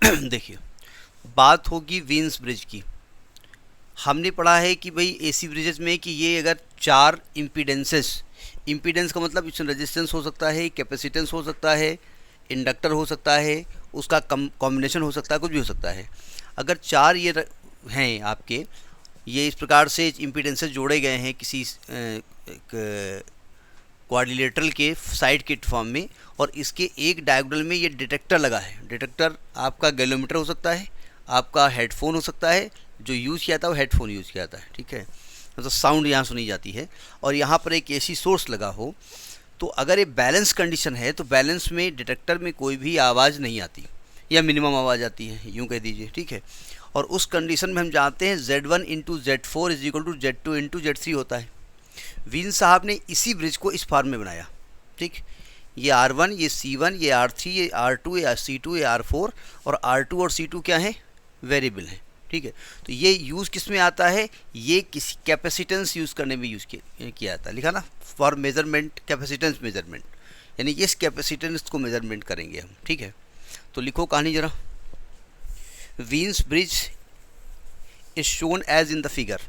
देखिए, बात होगी वीन्स ब्रिज की। हमने पढ़ा है कि भाई एसी ब्रिजेज में कि ये अगर चार इम्पीडेंसेस, इम्पीडेंस का मतलब इसमें रेजिस्टेंस हो सकता है, कैपेसिटेंस हो सकता है, इंडक्टर हो सकता है, उसका कॉम्बिनेशन हो सकता है, कुछ भी हो सकता है। अगर चार ये हैं आपके, ये इस प्रकार से इम्पीडेंसेस जोड़े गए हैं किसी क्वाड्रिलेटरल के साइड के फॉर्म में, और इसके एक डायगोनल में ये डिटेक्टर लगा है। डिटेक्टर आपका गैलोमीटर हो सकता है, आपका हेडफोन हो सकता है, जो यूज़ किया था वो हेडफोन यूज़ किया था, ठीक है, मतलब साउंड यहाँ सुनी जाती है। और यहाँ पर एक एसी सोर्स लगा हो, तो अगर ये बैलेंस कंडीशन है तो बैलेंस में डिटेक्टर में कोई भी आवाज़ नहीं आती, या मिनिमम आवाज़ आती है, यूँ कह दीजिए, ठीक है। और उस कंडीशन में हम जानते हैं Z1 into Z4 is equal to Z2 into Z3 होता है। वीन साहब ने इसी ब्रिज को इस फॉर्म में बनाया, ठीक। ये R1, ये C1, ये R3, ये R2, ये C2, ये R4, और R2 और C2 क्या हैं, वेरिएबल हैं, ठीक है। तो ये यूज़ किस में आता है, ये किसी कैपेसिटेंस यूज़ करने में यूज़ किया जाता है, लिखा ना, फॉर मेजरमेंट, कैपेसिटेंस मेजरमेंट, यानी इस कैपेसिटेंस को मेजरमेंट करेंगे हम, ठीक है। तो लिखो कहानी ज़रा। Wien's bridge is shown as in the figure.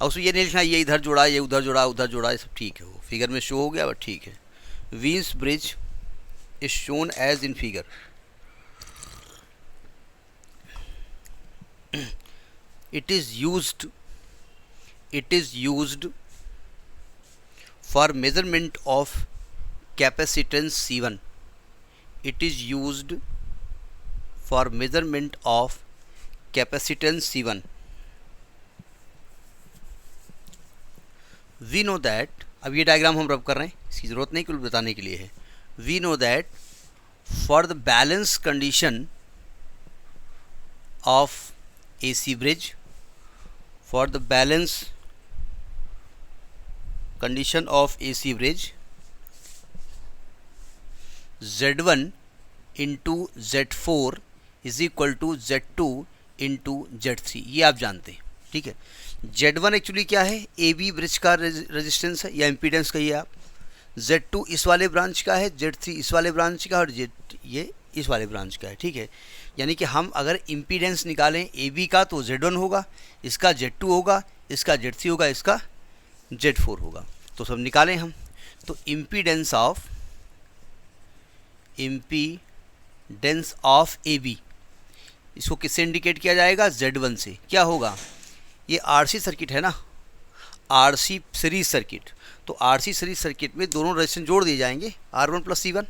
और उसमें ये नहीं लिखना ये इधर जोड़ा, ये उधर जोड़ा, उधर जोड़ा, ये सब ठीक है, वो फिगर में शो हो गया, बट ठीक है। Wien's bridge is shown as in figure. it is used for measurement of capacitance C1. It is used for measurement of capacitance C1. We know that, अब ये डायग्राम हम रब कर रहे हैं, इसकी ज़रूरत नहीं, कुल बताने के लिए है। We know that for the balance condition of AC bridge, for the balance condition of AC bridge, Z1 into Z4 is equal to Z2 into Z3, ये आप जानते हैं, ठीक है। Z1 एक्चुअली क्या है, AB ब्रिज का रेजिस्टेंस है या इम्पीडेंस कहिए आप। Z2 इस वाले ब्रांच का है, Z3 इस वाले ब्रांच का, और ये इस वाले ब्रांच का है, ठीक है। यानी कि हम अगर इम्पीडेंस निकालें AB का तो Z1 होगा, इसका Z2 होगा, इसका Z3 होगा, इसका Z4 होगा, तो सब निकालें हम। तो इम्पीडेंस ऑफ AB, इसको किससे इंडिकेट किया जाएगा, Z1 से। क्या होगा, ये RC सर्किट है ना, RC सीरीज सर्किट, तो RC सीरीज सर्किट में दोनों रेजिस्टेंस जोड़ दिए जाएंगे, R1 प्लस C1।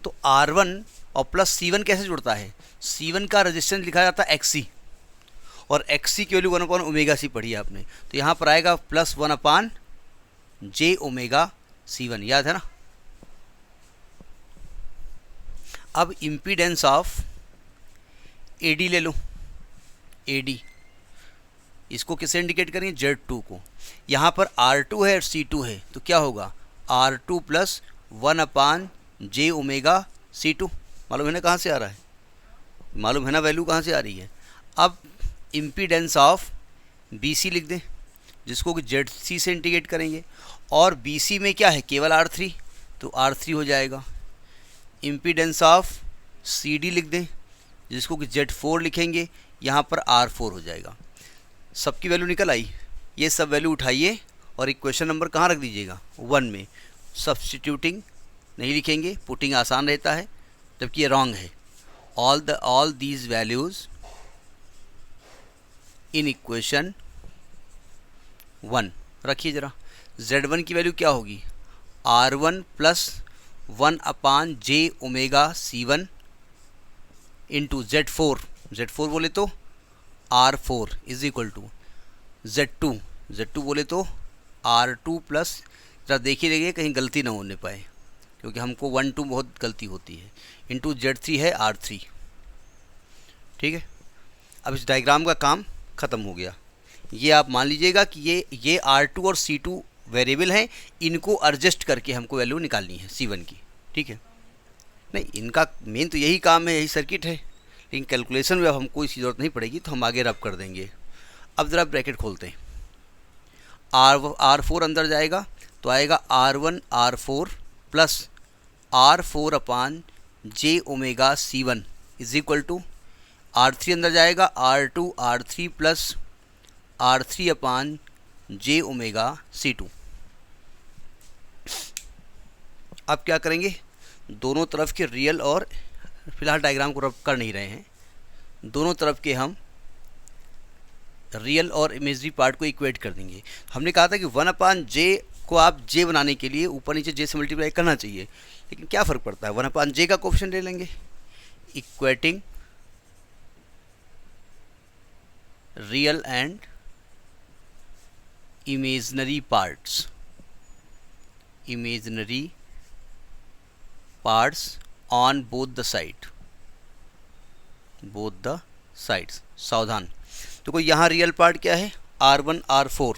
तो R1 और प्लस C1 कैसे जुड़ता है, C1 का रेजिस्टेंस लिखा जाता है XC, और XC की वैल्यू 1 अपॉन ओमेगा C पढ़ी है आपने, तो यहाँ पर आएगा plus 1 upon J omega C1, याद है ना। अब इम्पीडेंस ऑफ AD ले लो, AD, इसको किससे इंडिकेट करेंगे, Z2 को। यहाँ पर R2 है और C2 है, तो क्या होगा, R2 plus 1 upon J omega C2। मालूम है ना कहाँ से आ रहा है, मालूम है ना वैल्यू कहाँ से आ रही है। अब इम्पीडेंस ऑफ BC लिख दें, जिसको कि ZC से इंडिकेट करेंगे, और BC में क्या है, केवल R3, तो R3 हो जाएगा। इम्पीडेंस ऑफ CD लिख दें, जिसको कि Z4 लिखेंगे, यहाँ पर R4 हो जाएगा। सबकी वैल्यू निकल आई, ये सब वैल्यू उठाइए और इक्वेशन नंबर कहाँ रख दीजिएगा, 1 में। सब्स्टिट्यूटिंग नहीं लिखेंगे, पुटिंग आसान रहता है, जबकि ये रॉन्ग है। All these values in equation 1 रखिए ज़रा। Z1 की वैल्यू क्या होगी, R1 plus 1 upon J omega C1 into Z4 बोले तो R4 is equal to Z2 बोले तो R2 प्लस, ज़रा देखिए कहीं गलती ना होने पाए, क्योंकि हमको 1 2 बहुत गलती होती है, इंटू Z3 है R3, ठीक है। अब इस डायग्राम का काम ख़त्म हो गया। ये आप मान लीजिएगा कि ये R2 और C2 वेरिएबल हैं, इनको एडजस्ट करके हमको वैल्यू निकालनी है C1 की, ठीक है। नहीं, इनका मेन तो यही काम है, यही सर्किट है, लेकिन कैलकुलेशन में अब हमको इसकी ज़रूरत नहीं पड़ेगी, तो हम आगे रब कर देंगे। अब ज़रा ब्रैकेट खोलते हैं, R4 अंदर जाएगा तो आएगा R1 R4 plus R4 upon J omega C1 is equal to R3 अंदर जाएगा R2 R3 प्लस R3 अपान J ओमेगा C2। अब क्या करेंगे, दोनों तरफ के रियल और फिलहाल डायग्राम को रब कर नहीं रहे हैं, दोनों तरफ के हम रियल और इमेजरी पार्ट को इक्वेट कर देंगे। हमने कहा था कि 1/j को आप j बनाने के लिए ऊपर नीचे j से मल्टीप्लाई करना चाहिए, लेकिन क्या फ़र्क पड़ता है, 1/j का कोफिशिएंट ले लेंगे, equating real and imaginary parts, on both the sides. सावधान, तो कोई यहाँ रियल पार्ट क्या है, R1 R4।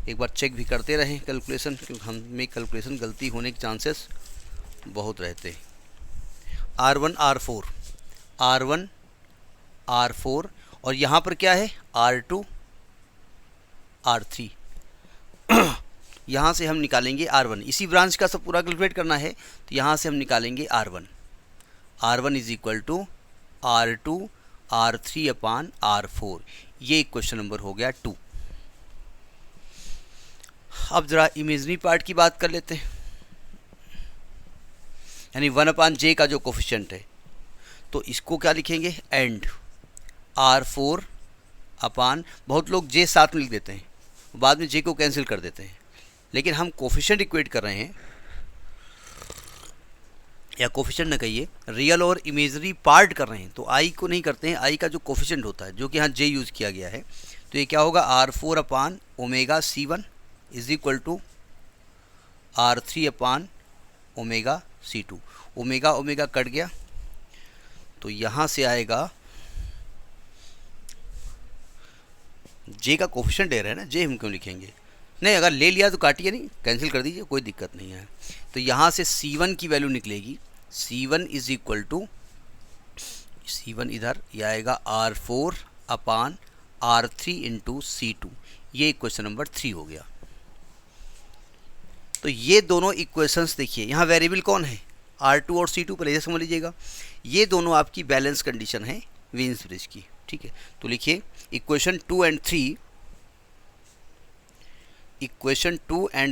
एक बार चेक भी करते रहें कैलकुलेशन, क्योंकि हम में कैलकुलेशन गलती होने के चांसेस बहुत रहते हैं। R1 R4 और यहाँ पर क्या है, R2 R3। यहाँ से हम निकालेंगे R1, इसी ब्रांच का सब पूरा कैलकुलेट करना है, तो यहाँ से हम निकालेंगे R1 is equal to R2 R3 upon R4। ये क्वेश्चन नंबर हो गया 2। अब ज़रा इमेजनरी पार्ट की बात कर लेते हैं, यानी 1/j का जो कोफिशिएंट है, तो इसको क्या लिखेंगे, एंड R4 अपान, बहुत लोग j साथ में लिख देते हैं, बाद में j को कैंसिल कर देते हैं, लेकिन हम कोफिशिएंट इक्वेट कर रहे हैं, या कोफिशिएंट न कहिए, रियल और इमेजनरी पार्ट कर रहे हैं, तो i को नहीं करते हैं, i का जो कोफिशिएंट होता है, जो कि यहाँ j यूज़ किया गया है, तो ये क्या होगा, R4 upon omega C1 is equal to R3 upon omega C2। Omega omega cut गया, तो यहाँ से आएगा, j का कोफिशिएंट दे रहे हैं ना, j हम क्यों लिखेंगे, नहीं अगर ले लिया तो काटिए नहीं, कैंसिल कर दीजिए, कोई दिक्कत नहीं है। तो यहाँ से C1 की वैल्यू निकलेगी, C1 is equal to, C1 इधर ये आएगा R4 अपान R3 इंटू C2। ये इक्वेशन नंबर 3 हो गया। तो ये दोनों इक्वेशंस देखिए, यहाँ वेरिएबल कौन है, R2 और C2, पहले समझ लीजिएगा, ये दोनों आपकी बैलेंस कंडीशन है वीन्स ब्रिज की, ठीक है। तो लिखिए इक्वेशन 2 एंड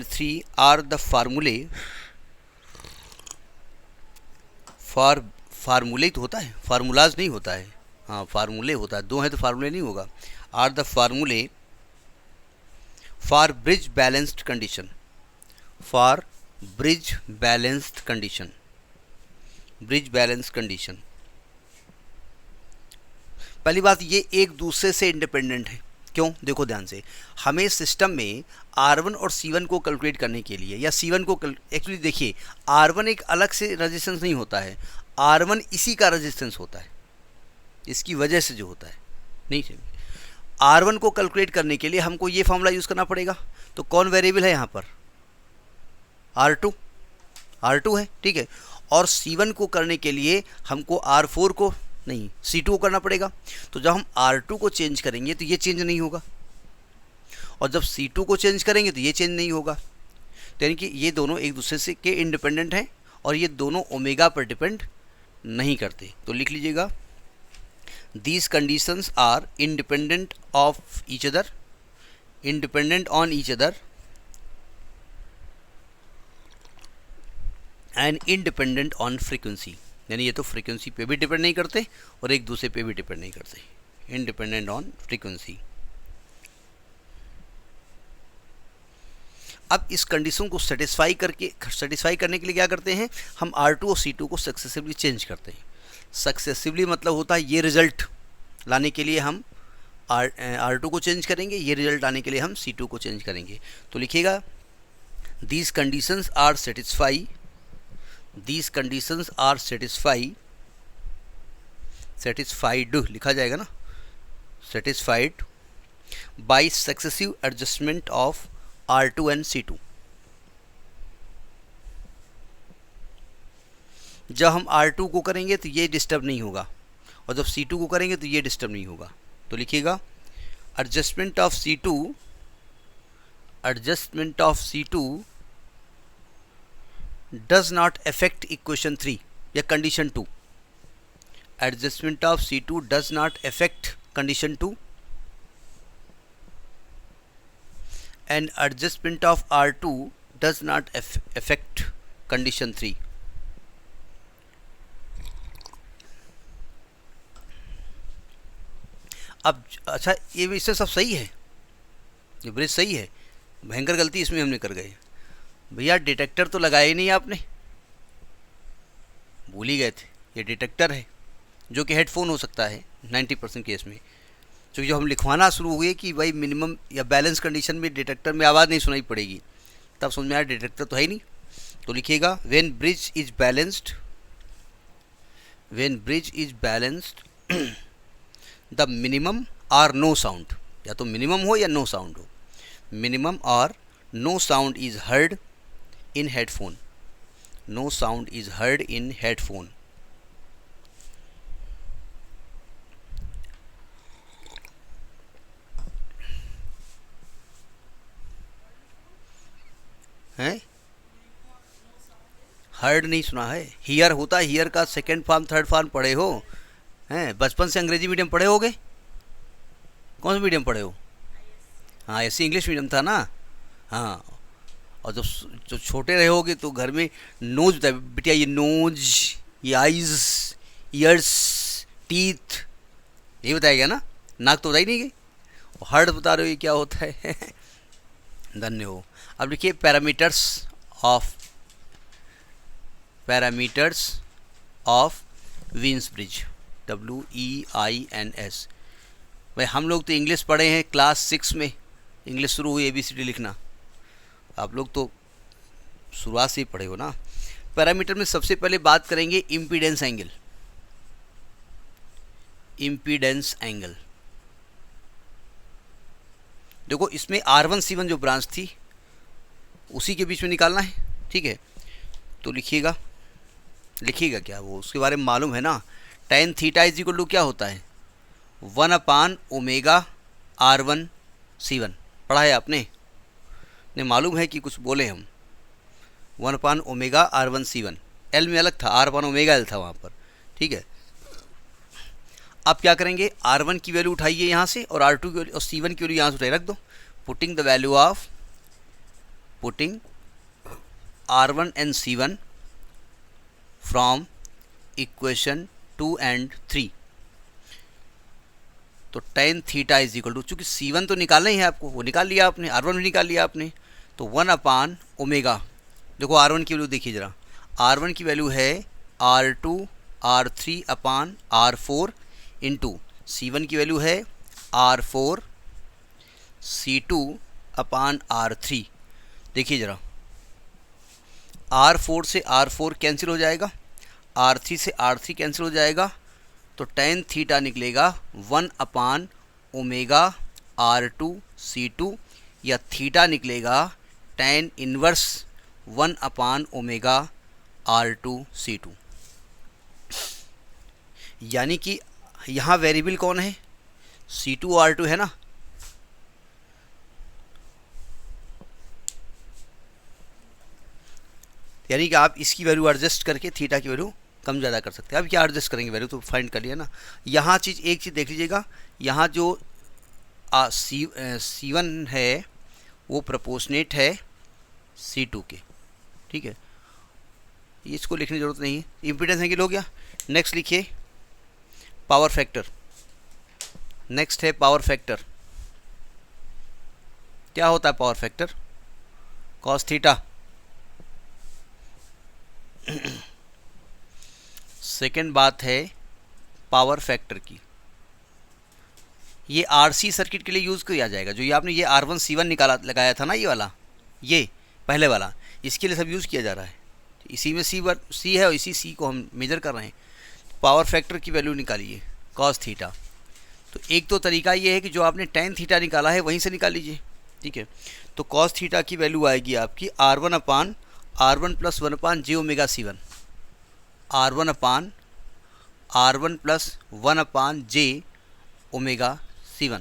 3 आर द फार्मूले तो होता है, फार्मूलाज नहीं होता है, हाँ फार्मूले होता है, 2 है तो फार्मूले नहीं होगा। आर द फार्मूले फॉर ब्रिज बैलेंस्ड कंडीशन। पहली बात, ये एक दूसरे से इंडिपेंडेंट है, क्यों, देखो ध्यान से, हमें सिस्टम में R1 और C1 को कैलकुलेट करने के लिए, या C1 को एक्चुअली देखिए, R1 एक अलग से रेजिस्टेंस नहीं होता है, R1 इसी का रेजिस्टेंस होता है, इसकी वजह से जो होता है, नहीं R1 को कैलकुलेट करने के लिए हमको ये फॉर्मूला यूज़ करना पड़ेगा। तो कौन वेरिएबल है यहाँ पर, R2 है, ठीक है। और C1 को करने के लिए हमको R4 को नहीं, C2 को करना पड़ेगा। तो जब हम R2 को चेंज करेंगे तो ये चेंज नहीं होगा, और जब C2 को चेंज करेंगे तो ये चेंज नहीं होगा। तो यानी कि ये दोनों एक दूसरे से के इंडिपेंडेंट हैं, और ये दोनों ओमेगा पर डिपेंड नहीं करते। तो लिख लीजिएगा, these conditions are independent of each other, independent on each other and independent on frequency. यानी ये तो फ्रीक्वेंसी पे भी डिपेंड नहीं करते और एक दूसरे पे भी डिपेंड नहीं करते, इंडिपेंडेंट ऑन फ्रीक्वेंसी। अब इस कंडीशन को सेटिस्फाई करने के लिए क्या करते हैं, हम R2 और C2 को सक्सेसिवली चेंज करते हैं। सक्सेसिवली मतलब होता है ये रिजल्ट लाने के लिए हम R2 को चेंज करेंगे, ये रिजल्ट लाने के लिए हम C2 को चेंज करेंगे। तो लिखिएगा, दीज कंडीशंस आर सेटिस्फाइड लिखा जाएगा ना, satisfied by successive adjustment of R2 and C2। जब हम R2 को करेंगे तो ये डिस्टर्ब नहीं होगा, और जब C2 को करेंगे तो ये डिस्टर्ब नहीं होगा। तो लिखिएगा, adjustment of C2 does not affect equation 3 या condition 2। adjustment of C2 does not affect condition 2 and adjustment of R2 does not affect condition 3. अब अच्छा, ये भी इससे सब सही है, ये ब्रिज सही है, भयंकर गलती इसमें हमने कर गए भैया। डिटेक्टर तो लगाया ही नहीं आपने, भूल ही गए थे। ये डिटेक्टर है जो कि हेडफोन हो सकता है 90% केस में, क्योंकि जब हम लिखवाना शुरू हुए कि भाई मिनिमम या बैलेंस कंडीशन में डिटेक्टर में आवाज़ नहीं सुनाई पड़ेगी, तब समझ में आया डिटेक्टर तो है ही नहीं। तो लिखिएगा when bridge is balanced, when bridge is balanced the minimum or no sound, या तो मिनिमम हो या नो साउंड हो, मिनिमम और no sound is heard in headphone, no sound is heard in headphone. हैं, हर्ड नहीं सुना है, हियर होता है, हियर का सेकेंड फॉर्म थर्ड फॉर्म पढ़े हो हैं, बचपन से अंग्रेजी मीडियम पढ़े होगे, कौन सा मीडियम पढ़े हो? हाँ, ऐसे इंग्लिश मीडियम था ना। हाँ, और जब छोटे रहे होगे तो घर में नोज बताया बेटिया, ये नोज, ये आइज, ईयर्स, टीथ, यही बताया ना, नाक तो बताई नहीं गई। हार्ड बता रहे हो ये क्या होता है धन्य हो। अब लिखिए parameters of Wien's bridge, WEINS। भाई हम लोग तो इंग्लिश पढ़े हैं क्लास 6 में, इंग्लिश शुरू हुई ABCD लिखना, आप लोग तो शुरुआत से ही पढ़े हो ना। पैरामीटर में सबसे पहले बात करेंगे इम्पीडेंस एंगल, इम्पीडेंस एंगल। देखो इसमें R1C1 जो ब्रांच थी उसी के बीच में निकालना है, ठीक है। तो लिखिएगा क्या, वो उसके बारे में मालूम है ना। tan theta is equal to क्या होता है, 1/ओमेगा R1C1, पढ़ा है आपने, ने मालूम है कि कुछ बोले हम। 1/ओमेगा R1C1, L में अलग था, R/ओमेगा L था वहाँ पर, ठीक है। अब क्या करेंगे, R1 की वैल्यू उठाइए यहाँ से और R2 की वैल्यू और C1 की वैल्यू यहाँ से उठाए रख दो, putting the value of, putting R1 and C1 from equation 2 and 3। तो tan theta is equal to, चूँकि C1 तो निकालना ही है आपको, वो निकाल लिया आपने, R1 भी निकाल लिया आपने, तो 1/ओमेगा। देखो R1 की वैल्यू देखिए ज़रा, R1 की वैल्यू है R2 R3/R4 इंटू C1 की वैल्यू है R4 C2/R3। देखिए ज़रा, R4 से R4 कैंसिल हो जाएगा, R3 से R3 कैंसिल हो जाएगा, तो tan थीटा निकलेगा 1/ओमेगा R2 C2, या थीटा निकलेगा tan इनवर्स 1/ओमेगा R2 C2। यानी कि यहाँ वेरिएबल कौन है, C2 R2 है ना। यानी कि आप इसकी वैल्यू एडजस्ट करके थीटा की वैल्यू कम ज़्यादा कर सकते हैं। अब क्या एडजस्ट करेंगे, वैल्यू तो फाइंड कर लिया ना। यहाँ एक चीज़ देख लीजिएगा, यहाँ जो C1 है वो प्रोपोर्शनेट है C2 के, ठीक है, इसको लिखने की ज़रूरत नहीं है। इम्पीडेंस एंगल हो गया। नेक्स्ट लिखिए पावर फैक्टर, नेक्स्ट है पावर फैक्टर। क्या होता है power factor, cos theta. Second बात है पावर फैक्टर की, ये RC सर्किट के लिए यूज़ किया जाएगा। जो ये आपने ये R1C1 लगाया था ना, ये वाला, ये पहले वाला, इसके लिए सब यूज़ किया जा रहा है। इसी में C है और इसी C को हम मेजर कर रहे हैं। पावर फैक्टर की वैल्यू निकालिए कॉस थीटा। तो एक तो तरीका ये है कि जो आपने tan थीटा निकाला है वहीं से निकाल लीजिए, ठीक है। तो कॉस थीटा की वैल्यू आएगी आपकी R1 plus 1/j⍵C1, R1 plus 1/j⍵C1।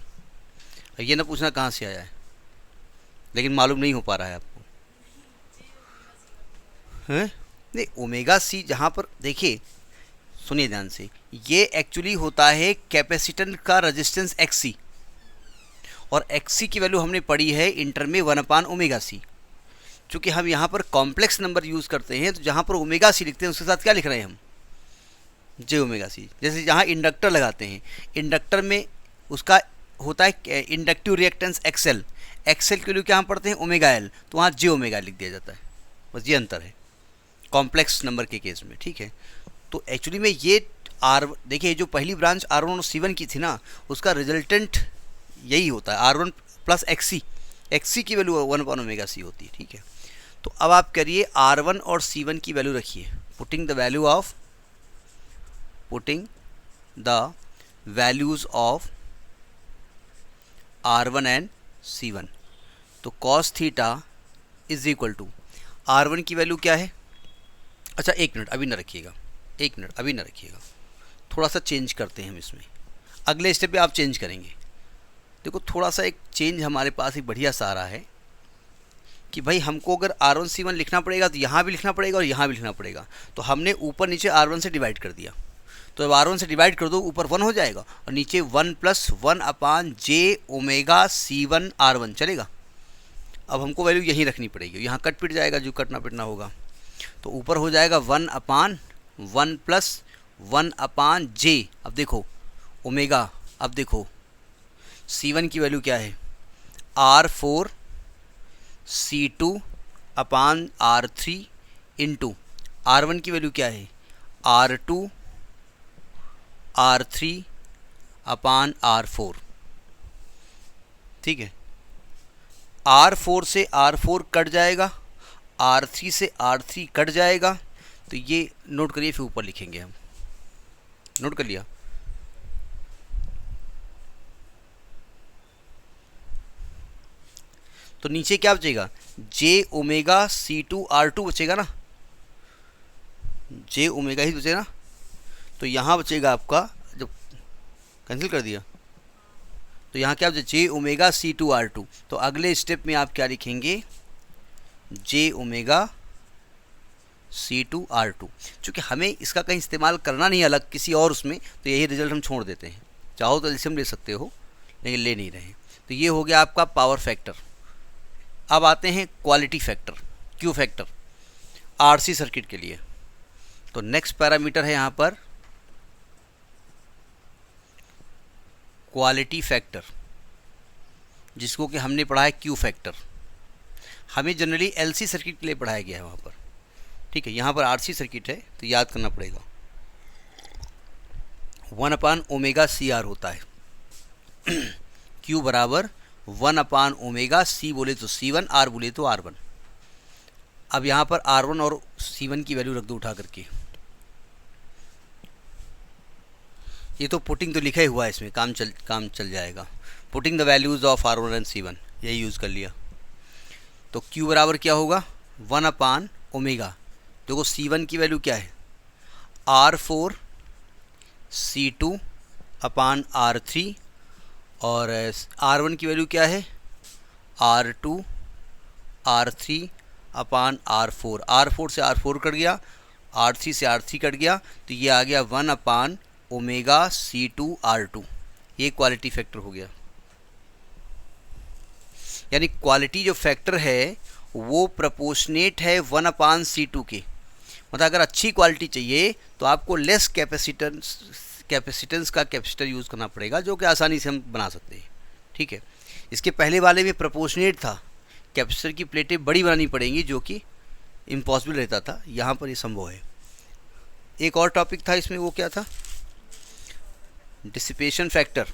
ये ना पूछना कहाँ से आया है, लेकिन मालूम नहीं हो पा रहा है आपको, हैं? नहीं, ओमेगा C जहाँ पर देखिए, सुनिए ध्यान से, ये एक्चुअली होता है कैपेसिटेंस का रेजिस्टेंस XC, और XC की वैल्यू हमने पढ़ी है इंटर में 1/ωc। चूँकि हम यहाँ पर कॉम्प्लेक्स नंबर यूज़ करते हैं, तो जहाँ पर ωc लिखते हैं उसके साथ क्या लिख रहे हैं हम, jωc। जैसे जहाँ इंडक्टर लगाते हैं, इंडक्टर में उसका होता है इंडक्टिव रिएक्टेंस XL, XL की वैल्यू क्या हम पढ़ते हैं ωL, तो वहाँ jω लिख दिया जाता है। बस ये अंतर है कॉम्प्लेक्स नंबर के केस में, ठीक है। तो एक्चुअली में ये देखिए जो पहली ब्रांच R1 और C1 की थी ना, उसका रिजल्टेंट यही होता है R1 प्लस XC की वैल्यू 1/ωc होती है, ठीक है। तो अब आप करिए R1 और C1 की वैल्यू रखिए, putting the values of R1 and C1। तो cos theta is equal to R1 की वैल्यू क्या है, अच्छा एक मिनट अभी ना रखिएगा, थोड़ा सा चेंज करते हैं हम इसमें, अगले स्टेप पे आप चेंज करेंगे। देखो थोड़ा सा एक चेंज हमारे पास एक बढ़िया सा आ रहा है कि भाई हमको अगर R1 C1 लिखना पड़ेगा तो यहाँ भी लिखना पड़ेगा और यहाँ भी लिखना पड़ेगा। तो हमने ऊपर नीचे R1 से डिवाइड कर दिया, तो अब R1 से डिवाइड कर दो, ऊपर 1 हो जाएगा और नीचे 1 + 1/jωc1 R1 चलेगा। अब हमको वैल्यू यहीं रखनी पड़ेगी, यहाँ कट पिट जाएगा जो कटना पिटना होगा, तो ऊपर हो जाएगा 1/1 + 1/j। अब देखो ओमेगा, अब देखो C1 की वैल्यू क्या है, R4 C2/R3 इंटू R1 की वैल्यू क्या है, R2 R3/R4, ठीक है। R4 से R4 कट जाएगा, R3 से R3 कट जाएगा, तो ये नोट करिए, फिर ऊपर लिखेंगे हम, नोट कर लिया। तो नीचे क्या बचेगा, jωc2R2 बचेगा ना, jω ही बचेगा ना। तो यहाँ बचेगा आपका, जब कैंसिल कर दिया तो यहाँ क्या बचेगा, jωc2R2। तो अगले स्टेप में आप क्या लिखेंगे, jωc2R2। चूँकि हमें इसका कहीं इस्तेमाल करना नहीं अलग किसी और उसमें, तो यही रिजल्ट हम छोड़ देते हैं। चाहो तो एलसीएम ले सकते हो, लेकिन ले नहीं रहे। तो ये हो गया आपका पावर फैक्टर। अब आते हैं quality factor, Q factor RC circuit के लिए। तो नेक्स्ट पैरामीटर है यहाँ पर क्वालिटी फैक्टर, जिसको कि हमने पढ़ा है क्यू फैक्टर। हमें जनरली एलसी सर्किट के लिए पढ़ाया गया है वहाँ पर, ठीक है। यहाँ पर आरसी सर्किट है तो याद करना पड़ेगा, 1/ωCR होता है। Q बराबर 1/ωC बोले तो C1, R बोले तो R1। अब यहाँ पर R1 और C1 की वैल्यू रख दो उठा करके। ये तो पुटिंग तो लिखा ही हुआ है, इसमें काम चल जाएगा। Putting the values of R1 and C1, यही यूज़ कर लिया। तो Q बराबर क्या होगा, 1/ω। देखो C1 की वैल्यू क्या है, R4 C2/R3, और R1 की वैल्यू क्या है, R2 R3/R4। R4 से R4 कट गया, R3 से R3 कट गया, तो ये आ गया 1/ωC2R2। ये क्वालिटी फैक्टर हो गया। यानी क्वालिटी जो फैक्टर है वो प्रोपोर्शनेट है 1/C2 के। मतलब अगर अच्छी क्वालिटी चाहिए तो आपको लेस कैपेसिटेंस का कैपेसिटर यूज़ करना पड़ेगा, जो कि आसानी से हम बना सकते हैं, ठीक है। इसके पहले वाले में प्रोपोर्शनेट था, कैपेसिटर की प्लेटें बड़ी बनानी पड़ेंगी, जो कि इम्पॉसिबल रहता था। यहाँ पर ये संभव है। एक और टॉपिक था इसमें, वो क्या था, डिसिपेशन फैक्टर।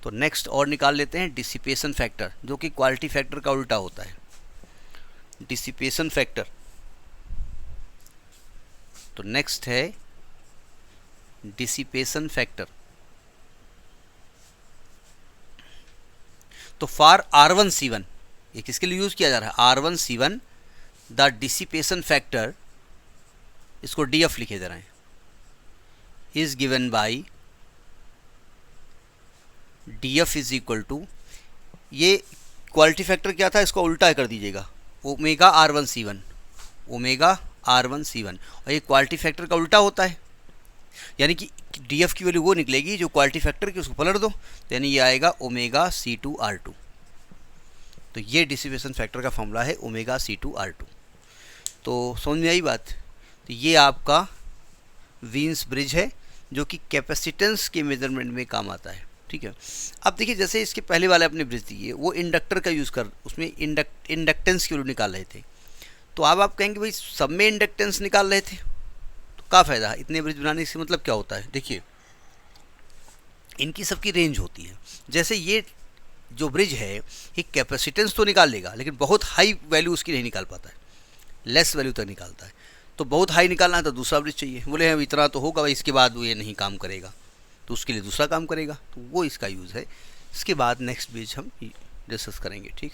तो नेक्स्ट और निकाल लेते हैं डिसिपेशन फैक्टर, जो कि क्वालिटी फैक्टर का उल्टा होता है। डिसिपेशन फैक्टर, तो नेक्स्ट है डिसिपेशन फैक्टर। तो फॉर R1 C1, ये किसके लिए यूज़ किया जा रहा है, R1 C1 the dissipation factor, इसको DF लिखे जा रहे हैं, is given by DF is equal to, ये क्वालिटी फैक्टर क्या था, इसको उल्टा कर दीजिएगा, omega R1 C1, omega R1 C1। और ये क्वालिटी फैक्टर का उल्टा होता है, यानी कि डी एफ की वैल्यू वो निकलेगी जो क्वालिटी फैक्टर की, उसको पलट दो, यानी ये आएगा ओमेगा C2R2। तो ये डिसिपेशन फैक्टर का फॉर्मूला है ओमेगा C2R2। तो समझ में आई बात। तो ये आपका वीन्स ब्रिज है जो कि कैपेसिटेंस के मेजरमेंट में काम आता है, ठीक है। अब देखिए जैसे इसके पहले वाले अपने ब्रिज दिए वो इंडक्टर का यूज़ कर उसमें इंडक्टेंस की वैल्यू निकाल रहे थे। तो अब आप कहेंगे भाई सब में इंडक्टेंस निकाल रहे थे तो क्या फ़ायदा है इतने ब्रिज बनाने से, मतलब क्या होता है। देखिए इनकी सबकी रेंज होती है। जैसे ये जो ब्रिज है ये कैपेसिटेंस तो निकाल लेगा लेकिन बहुत हाई वैल्यू उसकी नहीं निकाल पाता है, लेस वैल्यू तक निकालता है। तो बहुत हाई निकालना है तो दूसरा ब्रिज चाहिए, बोले हम इतना तो होगा भाई, इसके बाद वो ये नहीं काम करेगा तो उसके लिए दूसरा काम करेगा, तो वो इसका यूज़ है। इसके बाद नेक्स्ट ब्रिज हम डिस्कस करेंगे, ठीक।